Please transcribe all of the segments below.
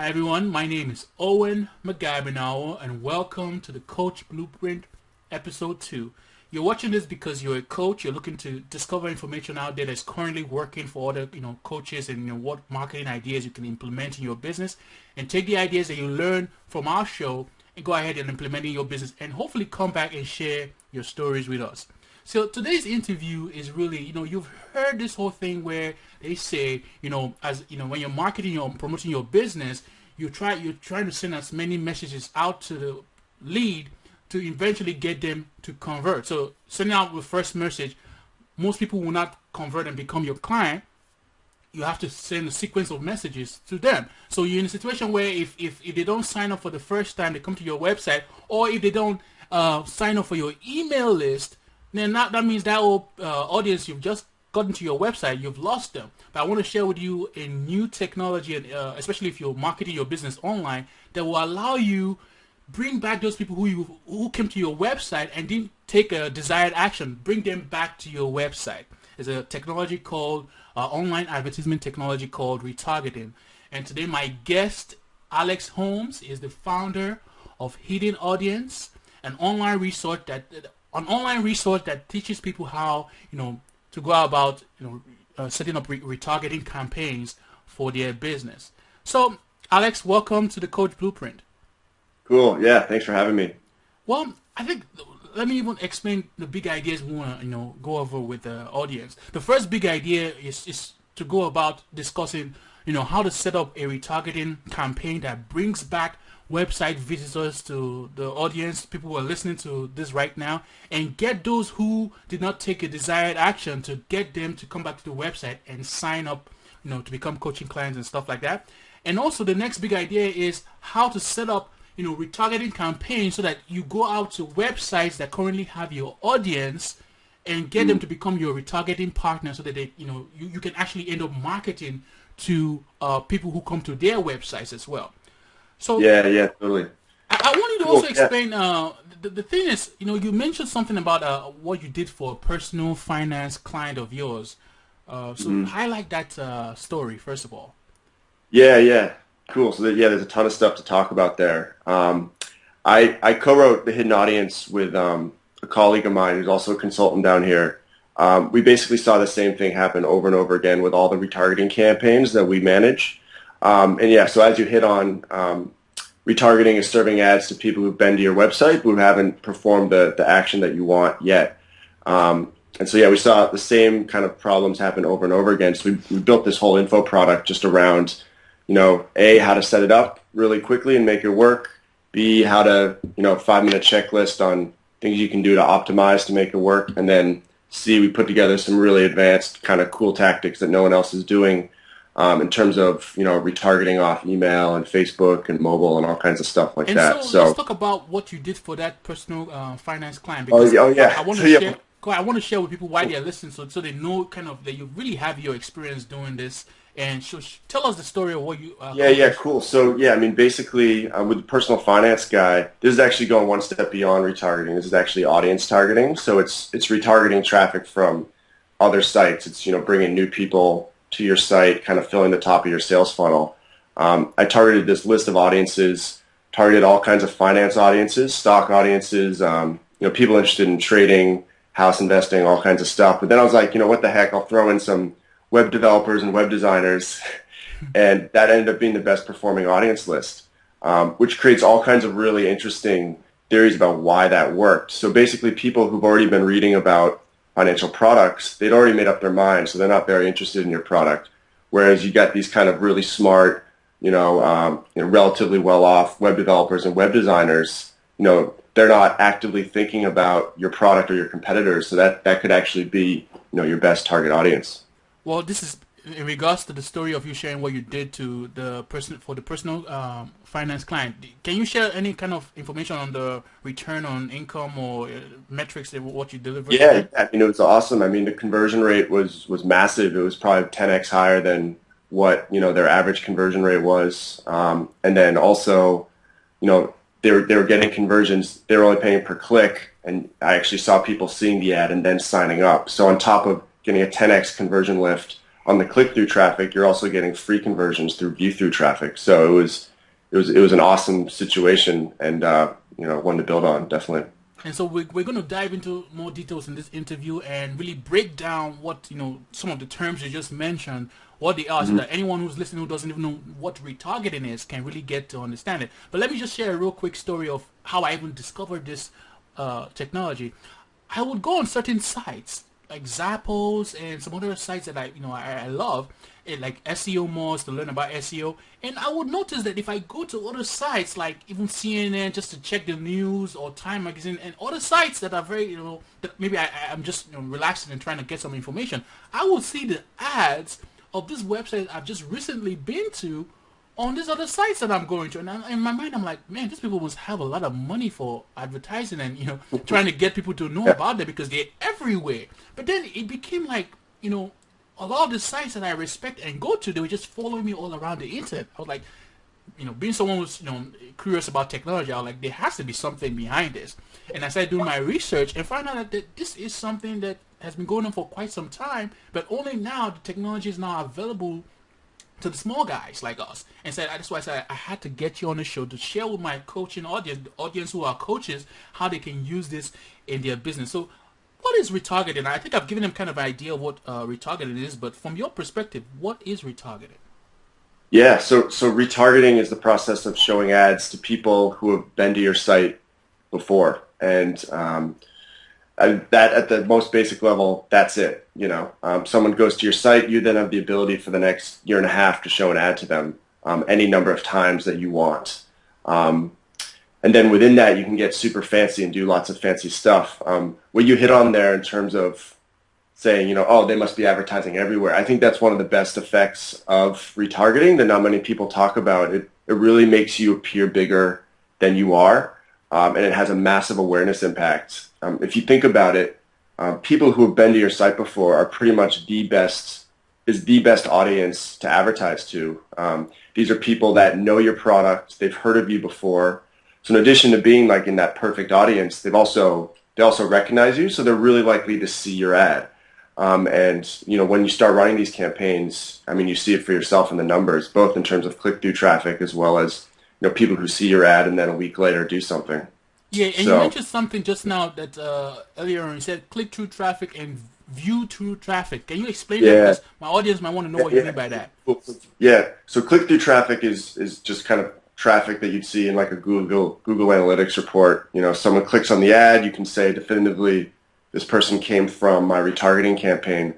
Hi everyone, my name is Owen McGabinawa and welcome to the Coach Blueprint episode 2. You're watching this because you're a coach, you're looking to discover information out there that's currently working for other coaches and what marketing ideas you can implement in your business and take the ideas that you learn from our show and go ahead and implement in your business and hopefully come back and share your stories with us. So today's interview is really, you've heard this whole thing where they say, when you're marketing or promoting your business, you're trying to send as many messages out to the lead to eventually get them to convert. So sending out the first message, most people will not convert and become your client. You have to send a sequence of messages to them. So you're in a situation where if they don't sign up for the first time, they come to your website, or if they don't sign up for your email list, then that means that whole audience you've just gotten to your website, you've lost them. But I want to share with you a new technology, and especially if you're marketing your business online, that will allow you bring back those people who came to your website and didn't take a desired action. Bring them back to your website. There's a technology called online advertisement technology called retargeting. And today my guest, Alex Holmes, is the founder of Hidden Audience, an online resource that teaches people how to go about setting up retargeting campaigns for their business. So, Alex, welcome to the Coach Blueprint. Cool. Yeah. Thanks for having me. Well, I think let me even explain the big ideas we want to go over with the audience. The first big idea is to go about discussing how to set up a retargeting campaign that brings back website visitors to the audience, people who are listening to this right now, and get those who did not take a desired action to get them to come back to the website and sign up, to become coaching clients and stuff like that. And also the next big idea is how to set up, retargeting campaigns so that you go out to websites that currently have your audience and get them to become your retargeting partner so that they, you can actually end up marketing to people who come to their websites as well. So yeah, totally. I want you to also explain. The thing is, you mentioned something about what you did for a personal finance client of yours. So highlight that story first of all. Yeah, cool. So there's a ton of stuff to talk about there. I co-wrote the Hidden Audience with a colleague of mine who's also a consultant down here. We basically saw the same thing happen over and over again with all the retargeting campaigns that we manage. So as you hit on, retargeting is serving ads to people who've been to your website but who haven't performed the action that you want yet. We saw the same kind of problems happen over and over again. So we built this whole info product just around, A, how to set it up really quickly and make it work. B, how to, 5-minute checklist on things you can do to optimize to make it work. And then C, we put together some really advanced kind of cool tactics that no one else is doing. In terms of retargeting off email and Facebook and mobile and all kinds of stuff like that. So let's talk about what you did for that personal finance client. Because I want to share. I want to share with people why they're listening, so they know kind of that you really have your experience doing this. And so tell us the story of what you. Cool. So basically with the personal finance guy, this is actually going one step beyond retargeting. This is actually audience targeting. So it's retargeting traffic from other sites. It's bringing new people to your site, kind of filling the top of your sales funnel. I targeted this list of audiences, targeted all kinds of finance audiences, stock audiences, people interested in trading, house investing, all kinds of stuff. But then I was like, what the heck, I'll throw in some web developers and web designers. And that ended up being the best performing audience list, which creates all kinds of really interesting theories about why that worked. So basically people who've already been reading about financial products, they'd already made up their mind, so they're not very interested in your product. Whereas you got these kind of really smart, relatively well-off web developers and web designers, they're not actively thinking about your product or your competitors, so that could actually be, your best target audience. Well, this is in regards to the story of you sharing what you did to the person for the personal finance client. Can you share any kind of information on the return on income or metrics of what you delivered? Yeah, it was awesome. The conversion rate was massive. It was probably 10x higher than what their average conversion rate was. And then also, they were getting conversions. They were only paying per click, and I actually saw people seeing the ad and then signing up. So on top of getting a 10x conversion lift on the click-through traffic, you're also getting free conversions through view-through traffic. So it was was an awesome situation, and one to build on, definitely. And so we're going to dive into more details in this interview and really break down what, some of the terms you just mentioned, what they are, so that anyone who's listening who doesn't even know what retargeting is can really get to understand it. But let me just share a real quick story of how I even discovered this technology. I would go on certain sites like Zappos and some other sites that I love, like SEO Moz to learn about SEO, and I would notice that if I go to other sites like even CNN just to check the news, or Time Magazine and other sites that are very that maybe I'm just relaxing and trying to get some information, I will see the ads of this website I've just recently been to on these other sites that I'm going to, and in my mind I'm like, man, these people must have a lot of money for advertising and trying to get people to know about them because they're everywhere. But then it became like a lot of the sites that I respect and go to, they were just following me all around the internet. I was like, being someone who's curious about technology, I was like, there has to be something behind this. And I started doing my research and found out that this is something that has been going on for quite some time, but only now the technology is now available to the small guys like us. And so that's why I said I had to get you on the show to share with my coaching audience, the audience who are coaches, how they can use this in their business. So what is retargeting? I think I've given them kind of an idea of what retargeting is, but from your perspective, what is retargeting? Yeah, so retargeting is the process of showing ads to people who have been to your site before, and that at the most basic level, that's it. Someone goes to your site, you then have the ability for the next year and a half to show an ad to them any number of times that you want. And then within that, you can get super fancy and do lots of fancy stuff. What you hit on there in terms of saying, oh, they must be advertising everywhere. I think that's one of the best effects of retargeting that not many people talk about. It really makes you appear bigger than you are, and it has a massive awareness impact. If you think about it, people who have been to your site before are pretty much the best audience to advertise to. These are people that know your product, they've heard of you before. So in addition to being like in that perfect audience, they also recognize you, so they're really likely to see your ad. And when you start running these campaigns, you see it for yourself in the numbers, both in terms of click-through traffic as well as people who see your ad and then a week later do something. Yeah, and you mentioned something just now that earlier on you said click-through traffic and view-through traffic. Can you explain that? Because my audience might want to know what you mean by that. Yeah, so click-through traffic is just kind of traffic that you'd see in like a Google Analytics report. Someone clicks on the ad, you can say definitively this person came from my retargeting campaign.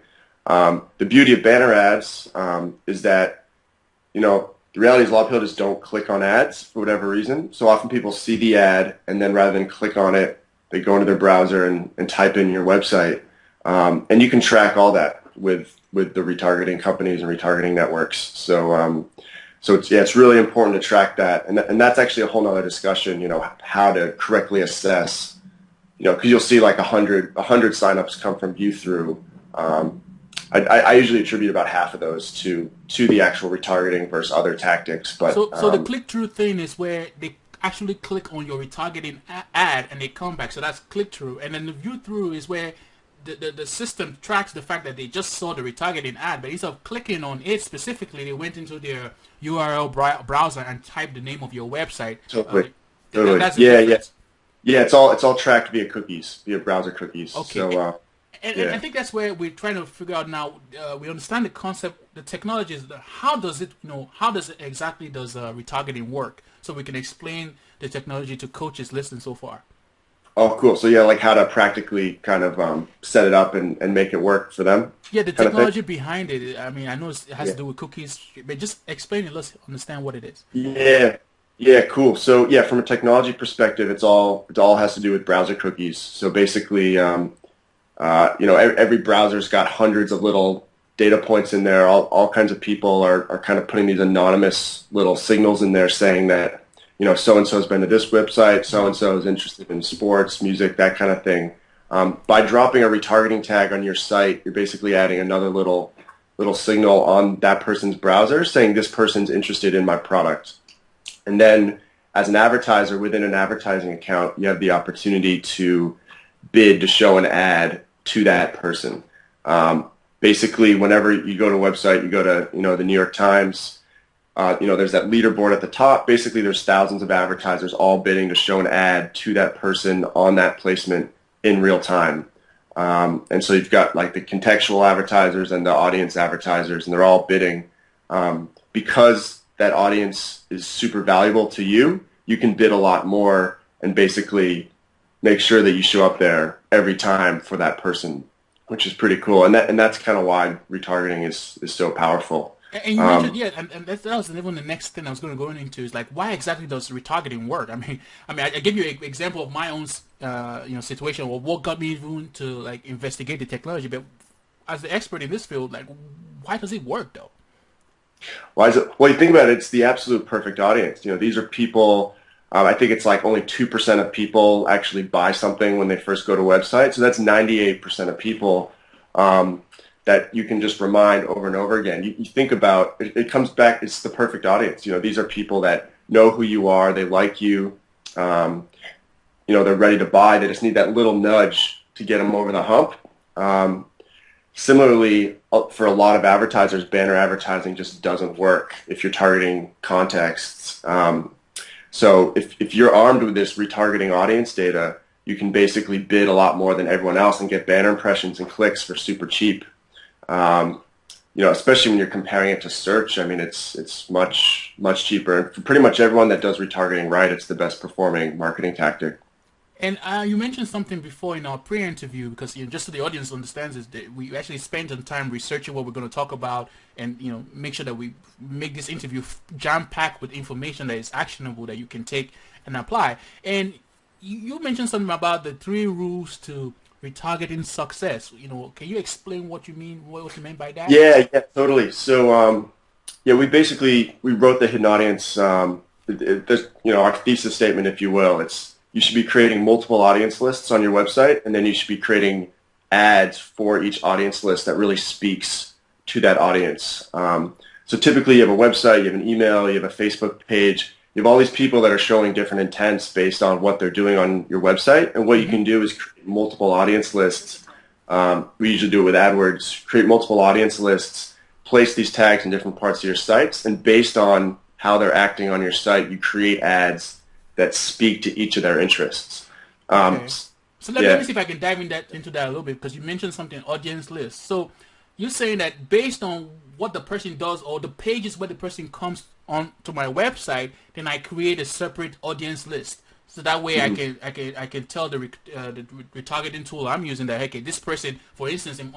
The beauty of banner ads is that the reality is a lot of people just don't click on ads for whatever reason. So often people see the ad and then rather than click on it, they go into their browser and type in your website. And you can track all that with the retargeting companies and retargeting networks. So it's really important to track that, and that's actually a whole other discussion. How to correctly assess. Because you'll see like 100 signups come from view through. I usually attribute about half of those to the actual retargeting versus other tactics. But so the click through thing is where they actually click on your retargeting ad and they come back. So that's click through, and then the view through is where the system tracks the fact that they just saw the retargeting ad, but instead of clicking on it specifically, they went into their URL browser and typed the name of your website. Totally. That's the yeah. It's all tracked via cookies, via browser cookies. Okay. So, and I think that's where we're trying to figure out now. We understand the concept, the technology is how does it exactly does retargeting work? So we can explain the technology to coaches listening so far. Oh, cool. So yeah, like how to practically kind of set it up and make it work for them. Yeah, the technology behind it. I know it has to do with cookies, but just explain it. Let's understand what it is. Yeah, cool. So yeah, from a technology perspective, it all has to do with browser cookies. So basically, every browser's got hundreds of little data points in there. All kinds of people are kind of putting these anonymous little signals in there saying that so-and-so has been to this website, so-and-so is interested in sports, music, that kind of thing. By dropping a retargeting tag on your site, you're basically adding another little signal on that person's browser saying this person's interested in my product. And then as an advertiser within an advertising account, you have the opportunity to bid to show an ad to that person. Basically, whenever you go to a website, you go to the New York Times, There's that leaderboard at the top. Basically, there's thousands of advertisers all bidding to show an ad to that person on that placement in real time. And so you've got like the contextual advertisers and the audience advertisers, and they're all bidding. Because that audience is super valuable to you, you can bid a lot more and basically make sure that you show up there every time for that person, which is pretty cool. And that's kind of why retargeting is so powerful. And you mentioned, yeah, and that was even the next thing I was going to go into is like, why exactly does retargeting work? I give you an example of my own, situation, or what got me even to like investigate the technology. But as the expert in this field, like, why does it work though? Why is it? Well, you think about it, it's the absolute perfect audience. These are people. I think it's like only 2% of people actually buy something when they first go to a website. So that's 98% of people. That you can just remind over and over again. You think about it, it comes back. It's the perfect audience. These are people that know who you are. They like you. They're ready to buy. They just need that little nudge to get them over the hump. Similarly, for a lot of advertisers, banner advertising just doesn't work if you're targeting contexts. So if you're armed with this retargeting audience data, you can basically bid a lot more than everyone else and get banner impressions and clicks for super cheap. Especially when you're comparing it to search. It's much cheaper. And for pretty much everyone that does retargeting right, it's the best performing marketing tactic. And you mentioned something before in our pre-interview, because just so the audience understands, is that we actually spent some time researching what we're going to talk about, and make sure that we make this interview jam-packed with information that is actionable that you can take and apply. And you mentioned something about the 3 rules to retargeting success. Can you explain what you mean? What you meant by that? Yeah, totally. So we wrote the hidden audience. Our thesis statement, if you will. It's you should be creating multiple audience lists on your website, and then you should be creating ads for each audience list that really speaks to that audience. So typically, you have a website, you have an email, you have a Facebook page. You have all these people that are showing different intents based on what they're doing on your website. And what you can do is create multiple audience lists. We usually do it with AdWords. Create multiple audience lists, place these tags in different parts of your sites, and based on how they're acting on your site, you create ads that speak to each of their interests. Okay. So let me see if I can dive into that a little bit, because you mentioned something, audience list. So you're saying that based on what the person does or the pages where the person comes on to my website, then I create a separate audience list. So that way I can tell the retargeting tool I'm using that, okay, this person, for instance, in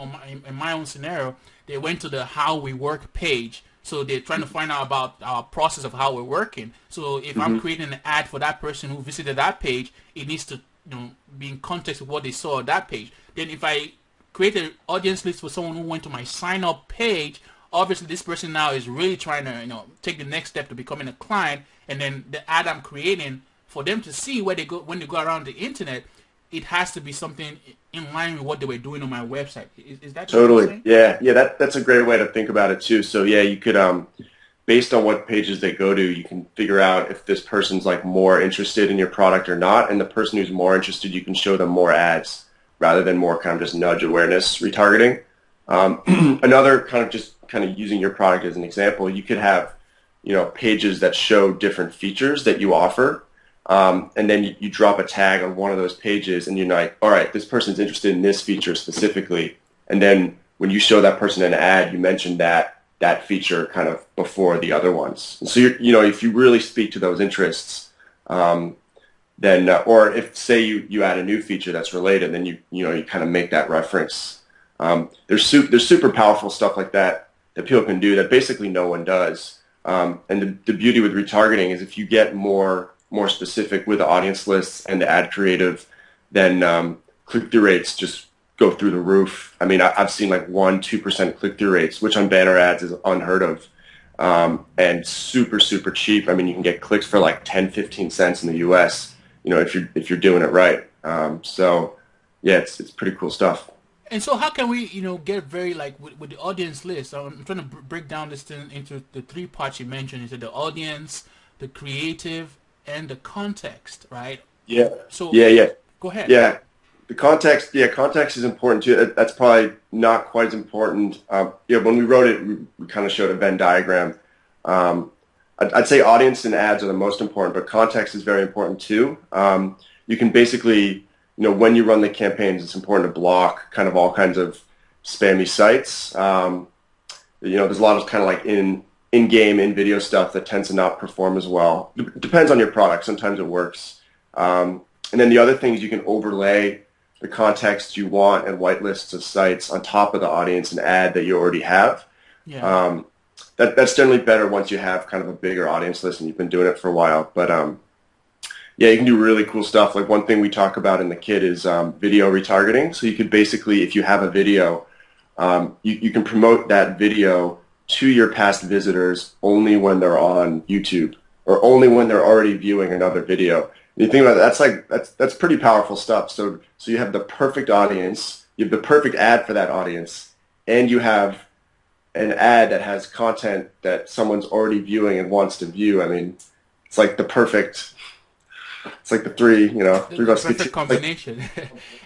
my own scenario, they went to the How We Work page. So they're trying to find out about our process of how we're working. So if I'm creating an ad for that person who visited that page, it needs to be in context with what they saw on that page. Then if I create an audience list for someone who went to my sign up page, obviously this person now is really trying to take the next step to becoming a client, and then the ad I'm creating for them to see where they go when they go around the internet, it has to be something in line with what they were doing on my website. Is that totally? Yeah. That's a great way to think about it too. So yeah, you could based on what pages they go to, you can figure out if this person's like more interested in your product or not. And the person who's more interested, you can show them more ads rather than more kind of just nudge awareness retargeting. Another kind of using your product as an example, you could have pages that show different features that you offer. And then you drop a tag on one of those pages, and you're like, all right, this person's interested in this feature specifically. And then when you show that person an ad, you mention that feature kind of before the other ones. And so if you really speak to those interests, then or if say you add a new feature that's related, then you kind of make that reference. There's super powerful stuff like that people can do that basically no one does. And the beauty with retargeting is if you get more specific with the audience lists and the ad creative, then click-through rates just go through the roof. I've seen like 1-2% click-through rates, which on banner ads is unheard of, and super cheap. You can get clicks for like 10-15 cents in the U.S. If you're doing it right. So yeah, it's pretty cool stuff. And so how can we, get very, like, with the audience list? I'm trying to break down this thing into the 3 parts you mentioned. You said the audience, the creative, and the context, right? Yeah. So yeah. Go ahead. Yeah. The context, context is important too. That's probably not quite as important. When we wrote it, we kind of showed a Venn diagram. I'd say audience and ads are the most important, but context is very important too. You can basically, when you run the campaigns, it's important to block kind of all kinds of spammy sites. There's a lot of kind of like in-game, in-video stuff that tends to not perform as well. Depends on your product. Sometimes it works. And then the other thing is you can overlay the context you want and whitelists of sites on top of the audience and ad that you already have. Yeah. That's generally better once you have kind of a bigger audience list and you've been doing it for a while. But yeah, you can do really cool stuff. Like one thing we talk about in the kit is video retargeting. So you could basically, if you have a video, you can promote that video to your past visitors only when they're on YouTube or only when they're already viewing another video. And you think about it, that's pretty powerful stuff. So you have the perfect audience, you have the perfect ad for that audience, and you have an ad that has content that someone's already viewing and wants to view. I mean, it's like the perfect. It's like the perfect combination.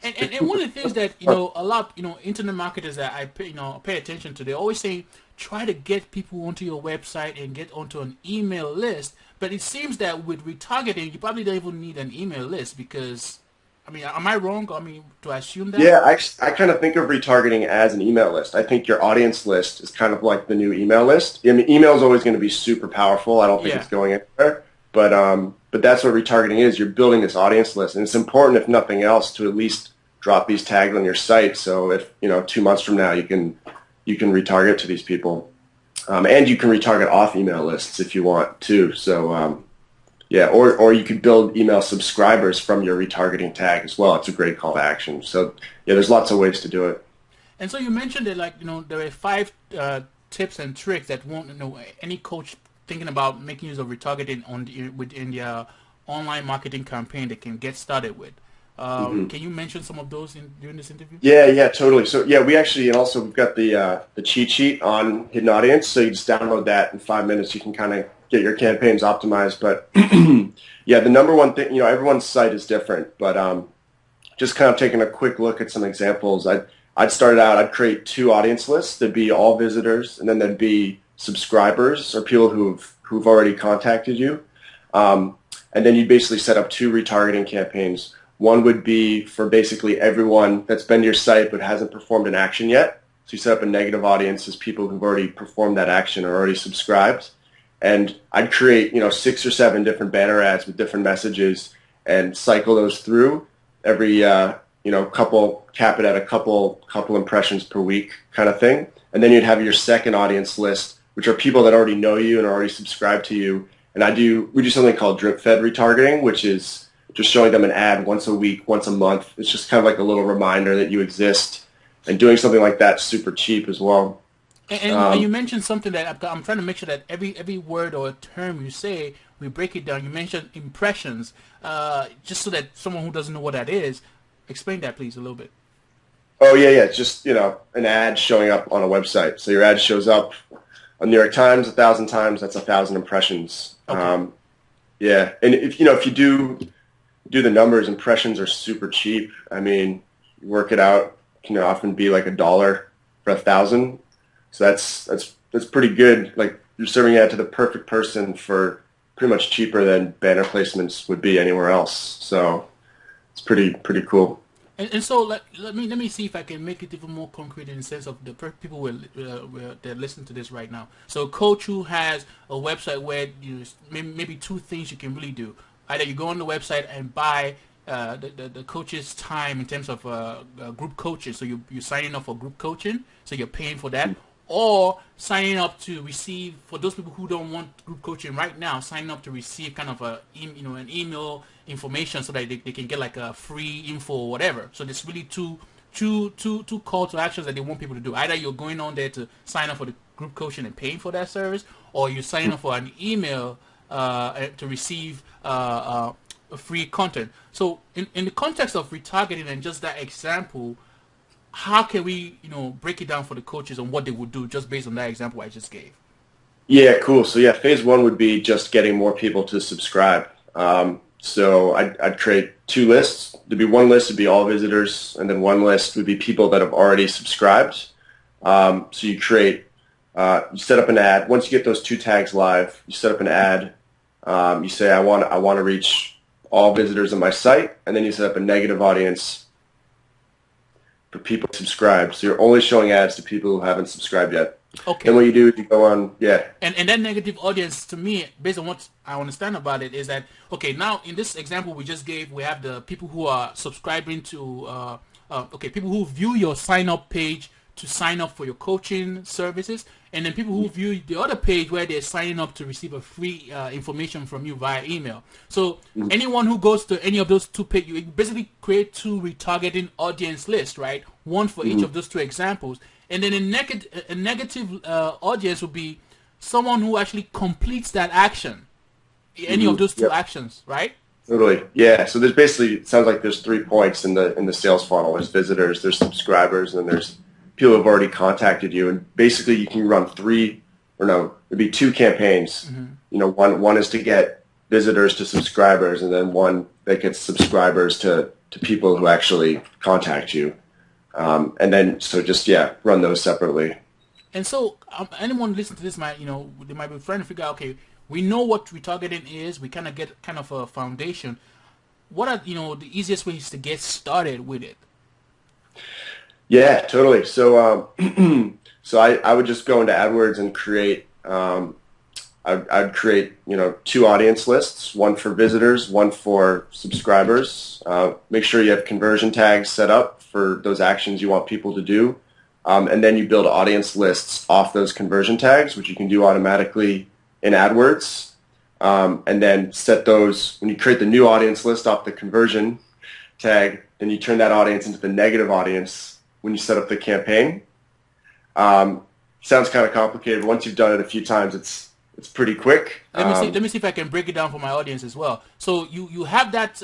and one of the things that a lot internet marketers that I pay attention to, they always say try to get people onto your website and get onto an email list. But it seems that with retargeting, you probably don't even need an email list because, I mean, am I wrong? I mean, do I assume that? Yeah, I kind of think of retargeting as an email list. I think your audience list is kind of like the new email list. I mean, email is always going to be super powerful. I don't think it's going anywhere. But that's what retargeting is. You're building this audience list, and it's important, if nothing else, to at least drop these tags on your site. So if 2 months from now you can retarget to these people, and you can retarget off email lists if you want too. So yeah, or you could build email subscribers from your retargeting tag as well. It's a great call to action. So yeah, there's lots of ways to do it. And so you mentioned that there are 5 tips and tricks that won't any coach thinking about making use of retargeting within their online marketing campaign they can get started with. Can you mention some of those during this interview? Yeah, totally. So yeah, we've got the cheat sheet on hidden audience. So you just download that in 5 minutes. You can kind of get your campaigns optimized. But yeah, the number one thing, everyone's site is different. But just kind of taking a quick look at some examples. I'd start out. I'd create 2 audience lists. There'd be all visitors, and then there'd be subscribers or people who've already contacted you. And then you basically set up 2 retargeting campaigns. One would be for basically everyone that's been to your site but hasn't performed an action yet. So you set up a negative audience as people who've already performed that action or already subscribed. And I'd create 6 or 7 different banner ads with different messages and cycle those through every couple, cap it at a couple impressions per week kind of thing. And then you'd have your second audience list, which are people that already know you and are already subscribed to you. And we do something called drip-fed retargeting, which is just showing them an ad once a week, once a month. It's just kind of like a little reminder that you exist. And doing something like that's super cheap as well. And you mentioned something that I'm trying to make sure that every word or term you say, we break it down. You mentioned impressions. Just so that someone who doesn't know what that is, explain that please a little bit. Oh, yeah. It's just, an ad showing up on a website. So your ad shows up on New York Times 1,000 times. That's 1,000 impressions. Okay. Yeah. And if you do the numbers, impressions are super cheap. I mean, you work it out, can often be like $1 for 1,000. So that's pretty good. Like you're serving it to the perfect person for pretty much cheaper than banner placements would be anywhere else. So it's pretty cool. And so let me see if I can make it even more concrete in the sense of the people that listen to this right now. So a coach who has a website where maybe 2 things you can really do. Either you go on the website and buy the coach's time in terms of group coaching. So you're signing up for group coaching, so you're paying for that. Or signing up to receive, for those people who don't want group coaching right now, signing up to receive kind of an email information so that they can get like a free info or whatever. So there's really two call to actions that they want people to do. Either you're going on there to sign up for the group coaching and paying for that service, or you're signing up for an email to receive free content. So in the context of retargeting and just that example, how can we, break it down for the coaches on what they would do just based on that example I just gave? Yeah, cool. So yeah, phase 1 would be just getting more people to subscribe. So I'd create 2 lists. There'd be one list would be all visitors, and then one list would be people that have already subscribed. So you create You set up an ad. Once you get those 2 tags live, you set up an ad. You say, I want to reach all visitors on my site, and then you set up a negative audience for people who subscribe. So you're only showing ads to people who haven't subscribed yet. Okay. Then what you do is you go on, And that negative audience, to me, based on what I understand about it, is that, okay, now in this example we just gave, we have the people who are subscribing to, people who view your sign-up page to sign up for your coaching services, and then people who view the other page where they're signing up to receive a free information from you via email. So anyone who goes to any of those 2 pages, you basically create 2 retargeting audience lists, right? One for each of those 2 examples. And then a negative audience would be someone who actually completes that action, any of those 2 actions, right? Totally. Yeah. So there's basically, it sounds like there's 3 points in the sales funnel. There's visitors, there's subscribers, and then there's people who have already contacted you. And basically you can run it'd be 2 campaigns. One is to get visitors to subscribers, and then one that gets subscribers to people who actually contact you. And then, so just, run those separately. And so anyone listening to this might, they might be trying to figure out, okay, we know what retargeting is. We kind of get kind of a foundation. What are, the easiest ways to get started with it? Yeah, totally. So, so I would just go into AdWords and create, I'd create, 2 audience lists, one for visitors, one for subscribers. Make sure you have conversion tags set up for those actions you want people to do. And then you build audience lists off those conversion tags, which you can do automatically in AdWords. And then set those, when you create the new audience list off the conversion tag, then you turn that audience into the negative audience when you set up the campaign. Sounds kind of complicated. Once you've done it a few times, it's pretty quick. Let me see if I can break it down for my audience as well. So you have that,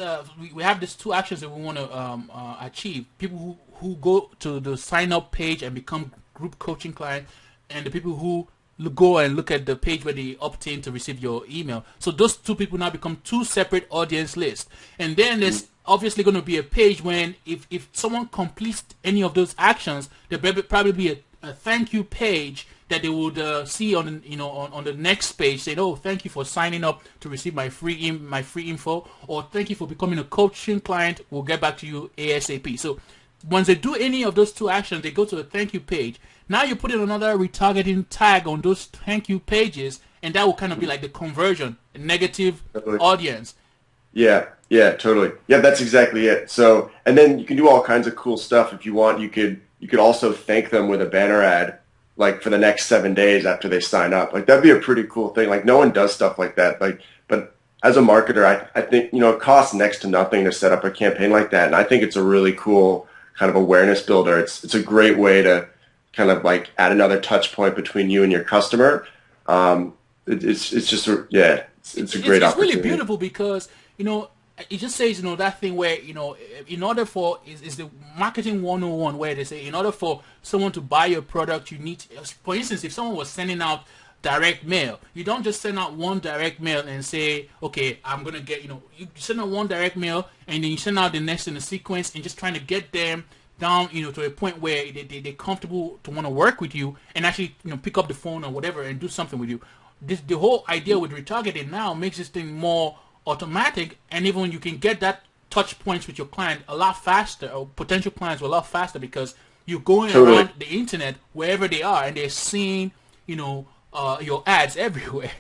we have these 2 actions that we want to achieve. People who go to the sign up page and become group coaching clients, and the people who go and look at the page where they opt in to receive your email. So those 2 people now become 2 separate audience lists. And then there's obviously going to be a page when if someone completes any of those actions, there'll probably be a thank you page that they would see on on the next page, saying, "Oh, thank you for signing up to receive my free info," or "Thank you for becoming a coaching client. We'll get back to you ASAP." So once they do any of those 2 actions, they go to a thank you page. Now you put in another retargeting tag on those thank you pages, and that will kind of be like the conversion, a negative audience. Yeah, totally. Yeah, that's exactly it. So, and then you can do all kinds of cool stuff if you want. You could also thank them with a banner ad, like for the next 7 days after they sign up. Like that'd be a pretty cool thing. Like no one does stuff like that. But as a marketer, I think, it costs next to nothing to set up a campaign like that. And I think it's a really cool kind of awareness builder. It's a great way to kind of like add another touch point between you and your customer. It's just, it's a great opportunity. It's really beautiful because, it just says, that thing where, in order for, is the marketing 101 where they say, in order for someone to buy your product, you need, for instance, if someone was sending out direct mail, you don't just send out one direct mail and say, okay, I'm going to get, you send out one direct mail and then you send out the next in the sequence and just trying to get them down, to a point where they're comfortable to want to work with you and actually, pick up the phone or whatever and do something with you. The whole idea with retargeting now makes this thing more automatic, and even you can get that touch points with your client a lot faster, or potential clients a lot faster, because you're going around the internet wherever they are and they're seeing, your ads everywhere.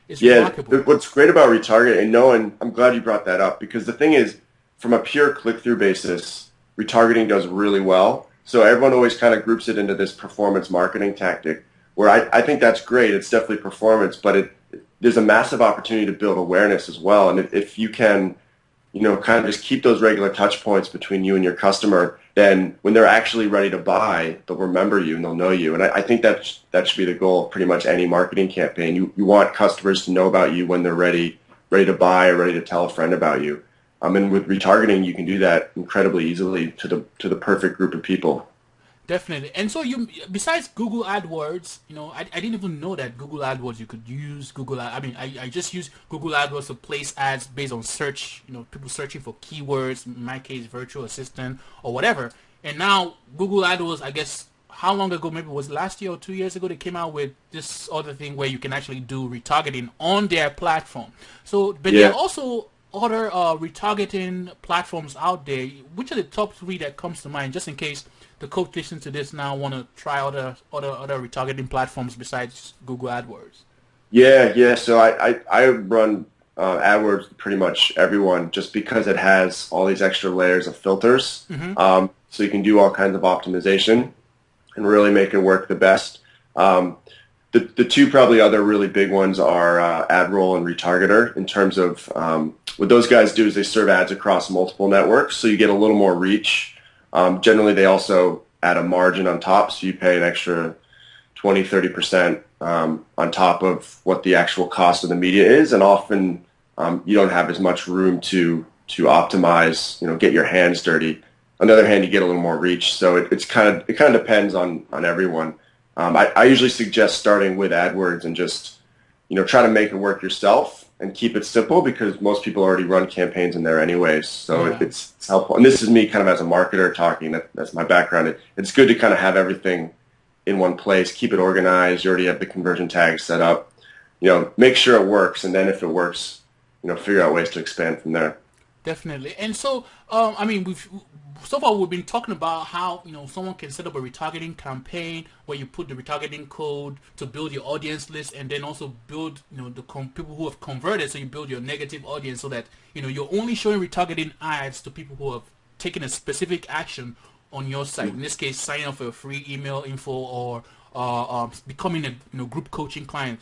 It's remarkable. What's great about retargeting, and I'm glad you brought that up, because the thing is, from a pure click-through basis, retargeting does really well. So everyone always kind of groups it into this performance marketing tactic, where I think that's great. It's definitely performance, but there's a massive opportunity to build awareness as well. And if you can, kind of just keep those regular touch points between you and your customer, then when they're actually ready to buy, they'll remember you and they'll know you. And I think that should be the goal of pretty much any marketing campaign. You want customers to know about you when they're ready to buy or ready to tell a friend about you. And with retargeting, you can do that incredibly easily to the perfect group of people. Definitely. And so besides Google AdWords, I didn't even know that Google AdWords, you could use Google. I just use Google AdWords to place ads based on search, people searching for keywords, in my case, virtual assistant or whatever. And now Google AdWords, I guess, how long ago, maybe it was last year or 2 years ago, they came out with this other thing where you can actually do retargeting on their platform. So, but there are Yeah. also other retargeting platforms out there. Which are the top three that comes to mind, just in case the coach listens to this now want to try other retargeting platforms besides Google AdWords? Yeah. So I run AdWords pretty much everyone just because it has all these extra layers of filters. Mm-hmm. So you can do all kinds of optimization and really make it work the best. The two probably other really big ones are AdRoll and Retargeter in terms of what those guys do is they serve ads across multiple networks, so you get a little more reach. Generally, they also add a margin on top, so you pay an extra 20-30% on top of what the actual cost of the media is, and often you don't have as much room to optimize, get your hands dirty. On the other hand, you get a little more reach, so it kind of depends on everyone. I usually suggest starting with AdWords and just try to make it work yourself and keep it simple because most people already run campaigns in there anyways. So Yeah. it's helpful. And this is me kind of as a marketer talking. That's my background. It's good to kind of have everything in one place, keep it organized. You already have the conversion tags set up. Make sure it works, and then if it works, figure out ways to expand from there. Definitely. And so, I mean, so far we've been talking about how someone can set up a retargeting campaign where you put the retargeting code to build your audience list, and then also build people who have converted. So you build your negative audience so that you're only showing retargeting ads to people who have taken a specific action on your site. In this case, signing up for a free email info or becoming a group coaching client.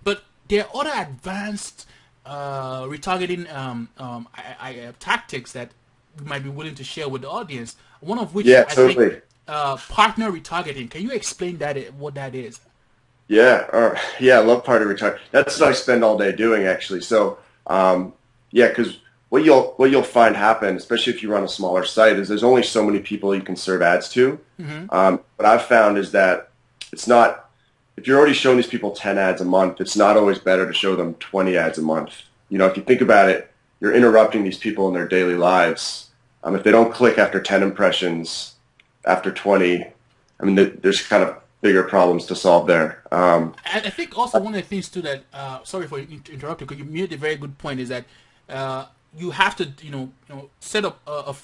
But there are other advanced retargeting tactics that you might be willing to share with the audience. One of which Yeah, I totally. think partner retargeting. Can you explain what that is? Yeah, I love partner retargeting. That's what I spend all day doing actually. So because what you'll find happen, especially if you run a smaller site, is there's only so many people you can serve ads to. Mm-hmm. What I've found is that it's not. If you're already showing these people 10 ads a month, it's not always better to show them 20 ads a month. If you think about it, you're interrupting these people in their daily lives. If they don't click after 10 impressions, after 20, I mean, there's kind of bigger problems to solve there. I think also one of the things too that sorry for interrupting, because you made a very good point, is that you have to set up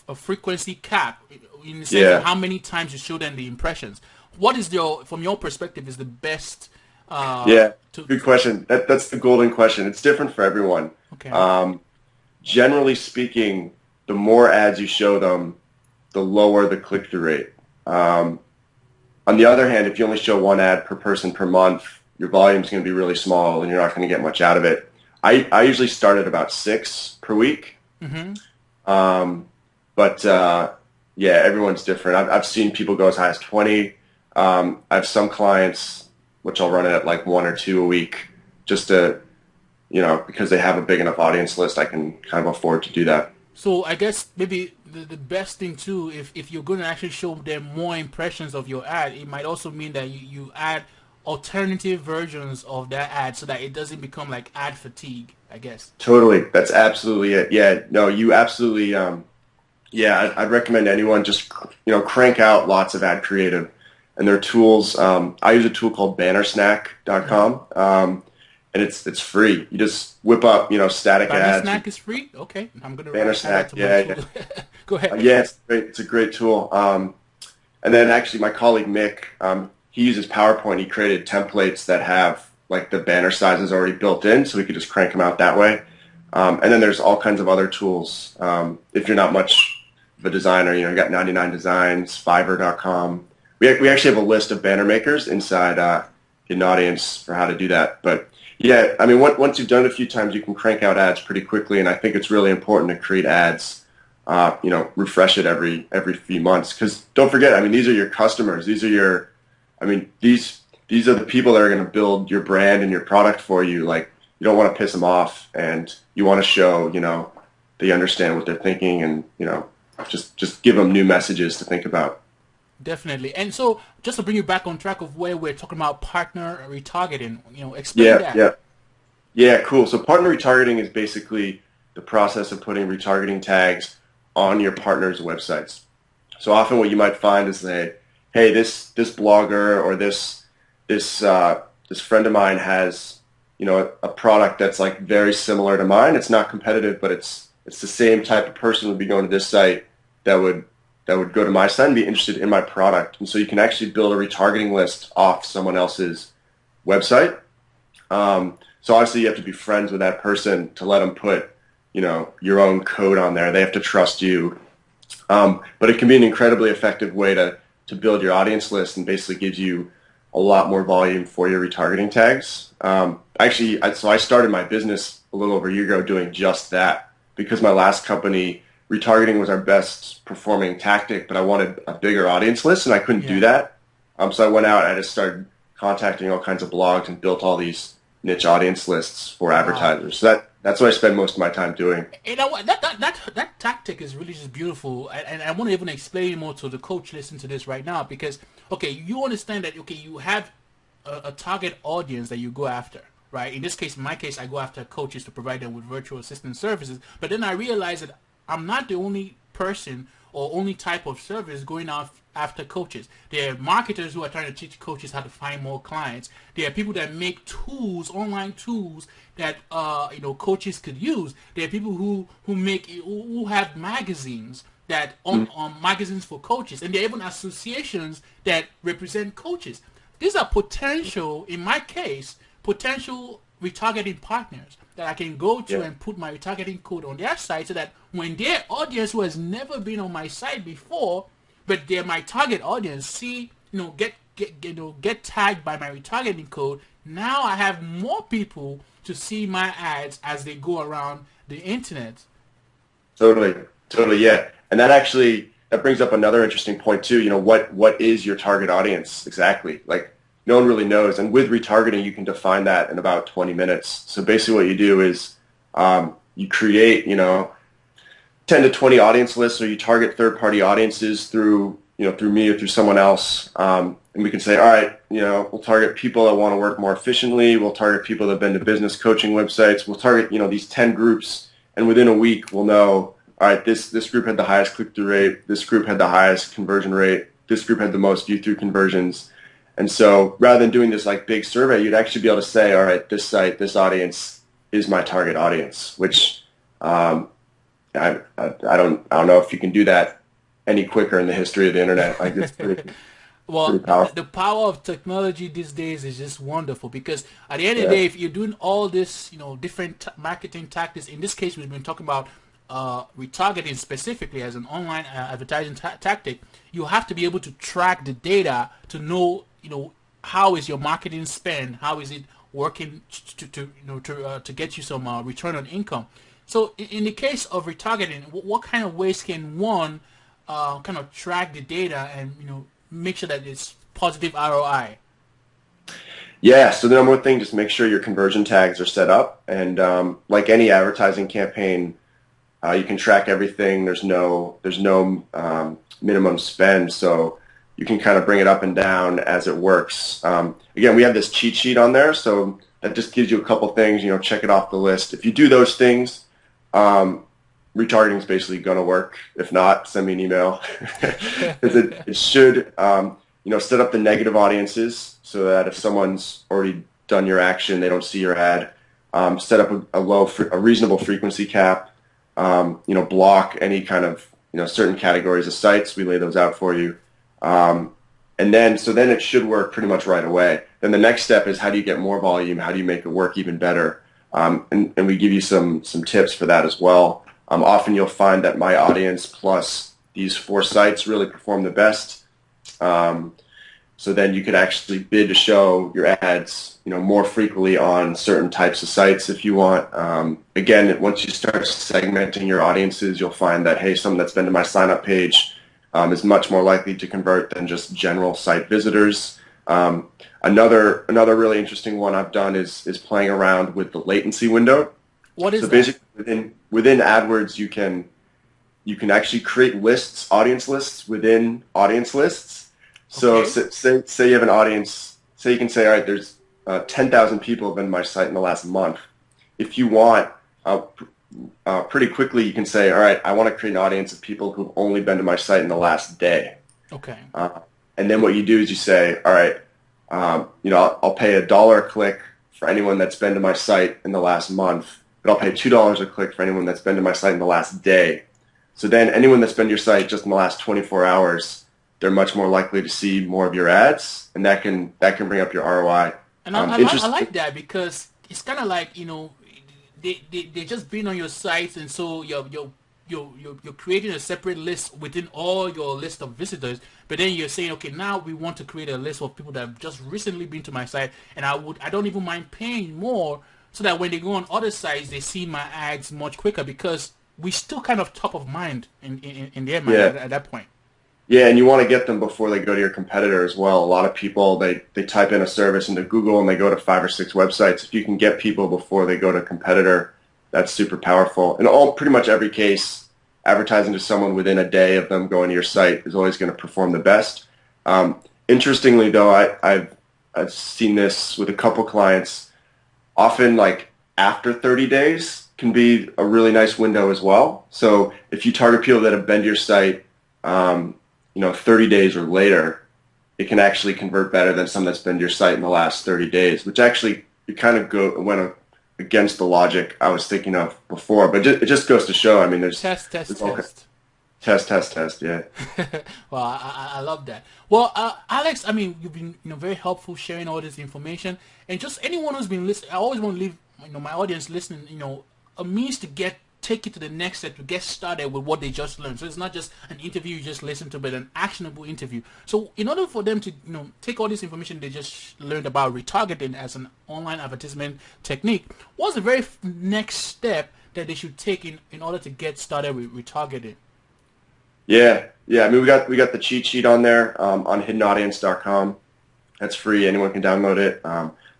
a frequency cap in the sense of how many times you show them the impressions. What is from your perspective, is the best? Good question. That's the golden question. It's different for everyone. Okay. Generally speaking, the more ads you show them, the lower the click-through rate. On the other hand, if you only show one ad per person per month, your volume is going to be really small and you're not going to get much out of it. I usually start at about 6 per week. Mm-hmm. Everyone's different. I've seen people go as high as 20. I have some clients which I'll run it at like 1 or 2 a week just to, because they have a big enough audience list, I can kind of afford to do that. So I guess maybe the best thing too, if you're going to actually show them more impressions of your ad, it might also mean that you add alternative versions of that ad so that it doesn't become like ad fatigue, I guess. Totally. That's absolutely it. Yeah. No, you absolutely, I'd recommend anyone just, crank out lots of ad creative. And there are tools. I use a tool called bannersnack.com. And it's free. You just whip up, static ads. Bannersnack is free? Okay. I'm going to Bannersnack, yeah. Go ahead. It's great. It's a great tool. And then actually my colleague Mick, he uses PowerPoint. He created templates that have like the banner sizes already built in, so we could just crank them out that way. And then there's all kinds of other tools. If you're not much of a designer, you got 99 Designs, Fiverr.com. We actually have a list of banner makers inside Hidden Audience for how to do that. But yeah, I mean, once you've done it a few times, you can crank out ads pretty quickly. And I think it's really important to create ads. Refresh it every few months. Because don't forget, I mean, these are your customers. These are these are the people that are going to build your brand and your product for you. Like, you don't want to piss them off, and you want to show, they understand what they're thinking, and just give them new messages to think about. Definitely. And so, just to bring you back on track of where we're talking about partner retargeting, explain that. Yeah, cool. So partner retargeting is basically the process of putting retargeting tags on your partners' websites. So often what you might find is they hey, this blogger or this friend of mine has, a product that's like very similar to mine. It's not competitive, but it's the same type of person would be going to this site that would go to my site and be interested in my product. And so you can actually build a retargeting list off someone else's website. So obviously you have to be friends with that person to let them put, your own code on there. They have to trust you. But it can be an incredibly effective way to build your audience list and basically gives you a lot more volume for your retargeting tags. So I started my business a little over a year ago doing just that because my last company, retargeting was our best performing tactic, but I wanted a bigger audience list and I couldn't do that. So I went out and I just started contacting all kinds of blogs and built all these niche audience lists for advertisers. So that's what I spend most of my time doing. You know what? That tactic is really just beautiful, and I want to even explain more to the coach listening to this right now because okay, you understand that you have a target audience that you go after, right? In this case, in my case, I go after coaches to provide them with virtual assistant services. But then I realize that I'm not the only person or only type of service going off after coaches. There are marketers who are trying to teach coaches how to find more clients. There are people that make tools, online tools that coaches could use. There are people who have magazines that on magazines for coaches, and there are even associations that represent coaches. These are potential, in my case, potential retargeting partners that I can go to and put my retargeting code on their site so that when their audience who has never been on my site before, but they're my target audience, get tagged by my retargeting code, now I have more people to see my ads as they go around the internet. Totally, yeah. And that brings up another interesting point too. What is your target audience exactly? Like no one really knows. And with retargeting, you can define that in about 20 minutes. So basically what you do is you create, 10 to 20 audience lists, or you target third-party audiences through me or through someone else. And we can say, all right, we'll target people that want to work more efficiently. We'll target people that have been to business coaching websites. We'll target, these 10 groups. And within a week, we'll know, all right, this group had the highest click-through rate. This group had the highest conversion rate. This group had the most view-through conversions. And so rather than doing this like big survey, you'd actually be able to say, all right, this site, this audience is my target audience, which I don't know if you can do that any quicker in the history of the internet. Like it's pretty powerful. The power of technology these days is just wonderful because at the end of the day, if you're doing all this, different marketing tactics, in this case, we've been talking about retargeting specifically as an online advertising tactic, you have to be able to track the data to know, how is your marketing spend, how is it working to get you some return on income. So in the case of retargeting, what kind of ways can one kind of track the data and make sure that it's positive ROI? Yeah, so the number one thing, just make sure your conversion tags are set up, and like any advertising campaign, you can track everything. There's no minimum spend, so you can kind of bring it up and down as it works. Again, we have this cheat sheet on there, so that just gives you a couple things. Check it off the list. If you do those things, retargeting is basically going to work. If not, send me an email. It should, set up the negative audiences so that if someone's already done your action, they don't see your ad. Set up a reasonable frequency cap. Block any kind of, certain categories of sites. We lay those out for you. And then it should work pretty much right away. Then the next step is how do you get more volume? How do you make it work even better? And we give you some tips for that as well. Often you'll find that my audience plus these 4 sites really perform the best. So then you could actually bid to show your ads, more frequently on certain types of sites if you want. Again, once you start segmenting your audiences, you'll find that, hey, someone that's been to my sign-up page is much more likely to convert than just general site visitors. Another really interesting one I've done is playing around with the latency window. What is that? So basically within AdWords you can actually create lists, audience lists within audience lists. So okay. say you have an audience, say you can say, all right, there's 10,000 people have been to my site in the last month. If you want, pretty quickly you can say, all right, I want to create an audience of people who've only been to my site in the last day. Okay. And then what you do is you say, all right, I'll pay $1 a click for anyone that's been to my site in the last month, but I'll pay $2 a click for anyone that's been to my site in the last day. So then anyone that's been to your site just in the last 24 hours, they're much more likely to see more of your ads, and that can bring up your ROI. And I like that, because it's kind of like, they just been on your site, and so you're creating a separate list within all your list of visitors, but then you're saying, okay, now we want to create a list of people that have just recently been to my site, and I don't even mind paying more, so that when they go on other sites, they see my ads much quicker, because we still kind of top of mind in their mind at that point. Yeah, and you want to get them before they go to your competitor as well. A lot of people, they type in a service into Google and they go to 5 or 6 websites. If you can get people before they go to a competitor, that's super powerful. In pretty much every case, advertising to someone within a day of them going to your site is always going to perform the best. Interestingly, though, I've seen this with a couple clients. Often, like after 30 days can be a really nice window as well. So if you target people that have been to your site, 30 days or later, it can actually convert better than someone that's been to your site in the last 30 days, which actually it kind of went against the logic I was thinking of before. But it just goes to show, I mean, there's test. Test, yeah. Well, I love that. Well, Alex, I mean, you've been very helpful sharing all this information, and just anyone who's been listening, I always want to leave my audience listening, a means to take it to the next step, to get started with what they just learned. So it's not just an interview you just listen to, but an actionable interview. So in order for them to take all this information they just learned about retargeting as an online advertisement technique, what's the very next step that they should take in order to get started with retargeting? Yeah. I mean, we got the cheat sheet on there on hiddenaudience.com. That's free. Anyone can download it.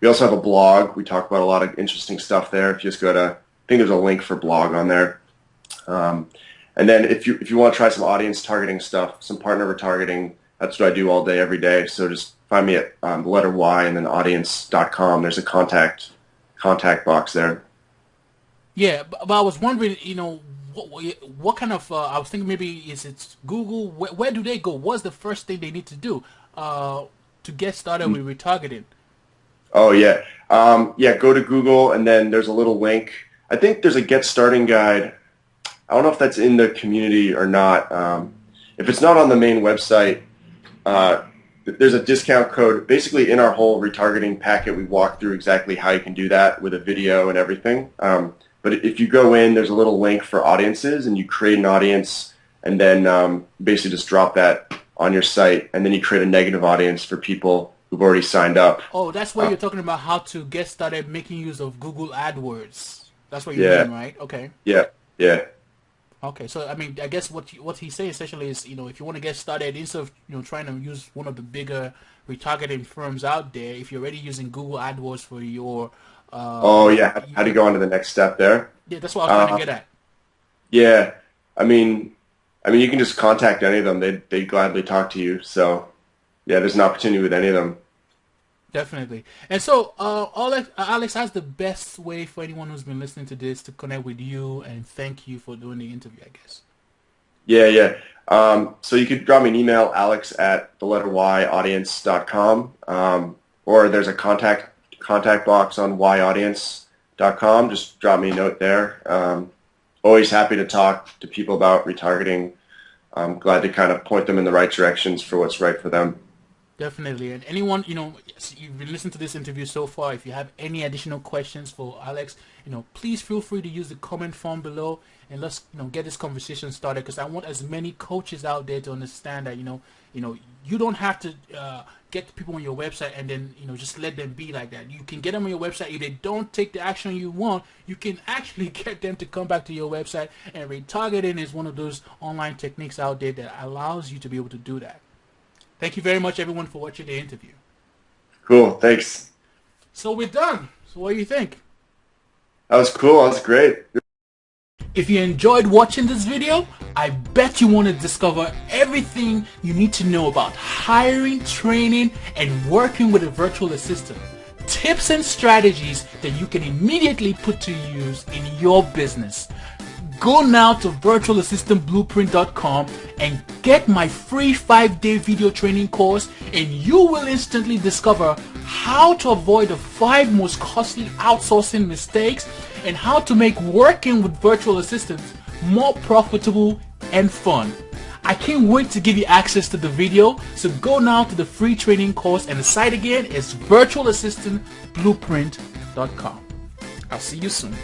We also have a blog. We talk about a lot of interesting stuff there. If you just go to, I think there's a link for blog on there. And then if you want to try some audience targeting stuff, some partner retargeting, that's what I do all day, every day. So just find me at the letter Y and then audience.com. There's a contact box there. Yeah, but I was wondering, what kind of, I was thinking maybe is it Google? Where do they go? What's the first thing they need to do to get started with retargeting? Oh, yeah. Go to Google, and then there's a little link. I think there's a Get Starting guide. I don't know if that's in the community or not. If it's not on the main website, there's a discount code. Basically, in our whole retargeting packet, we walk through exactly how you can do that with a video and everything. But if you go in, there's a little link for audiences, and you create an audience, and then basically just drop that on your site, and then you create a negative audience for people who've already signed up. Oh, that's where you're talking about how to get started making use of Google AdWords. That's what you mean, right? Okay. Yeah. Okay, so I mean, I guess what he's saying essentially is, if you want to get started, instead of trying to use one of the bigger retargeting firms out there, if you're already using Google AdWords for your how do you go on to the next step there? Yeah, that's what I was trying to get at. Yeah, I mean, you can just contact any of them. They gladly talk to you. So, yeah, there's an opportunity with any of them. Definitely. And so, Alex, how's the best way for anyone who's been listening to this to connect with you and thank you for doing the interview, I guess? Yeah. So you could drop me an email, alex@audience.com, or there's a contact box on yaudience.com. Just drop me a note there. Always happy to talk to people about retargeting. I'm glad to kind of point them in the right directions for what's right for them. Definitely. And anyone, you've been listening to this interview so far, if you have any additional questions for Alex, please feel free to use the comment form below, and let's, get this conversation started, because I want as many coaches out there to understand that, you don't have to get people on your website and then, just let them be like that. You can get them on your website. If they don't take the action you want, you can actually get them to come back to your website, and retargeting is one of those online techniques out there that allows you to be able to do that. Thank you very much, everyone, for watching the interview. Cool. Thanks. So we're done. So what do you think? That was cool. That was great. If you enjoyed watching this video, I bet you want to discover everything you need to know about hiring, training, and working with a virtual assistant. Tips and strategies that you can immediately put to use in your business. go now to virtualassistantblueprint.com and get my free 5-day video training course, and you will instantly discover how to avoid the 5 most costly outsourcing mistakes and how to make working with virtual assistants more profitable and fun. I can't wait to give you access to the video, so go now to the free training course, and the site again is virtualassistantblueprint.com. I'll see you soon.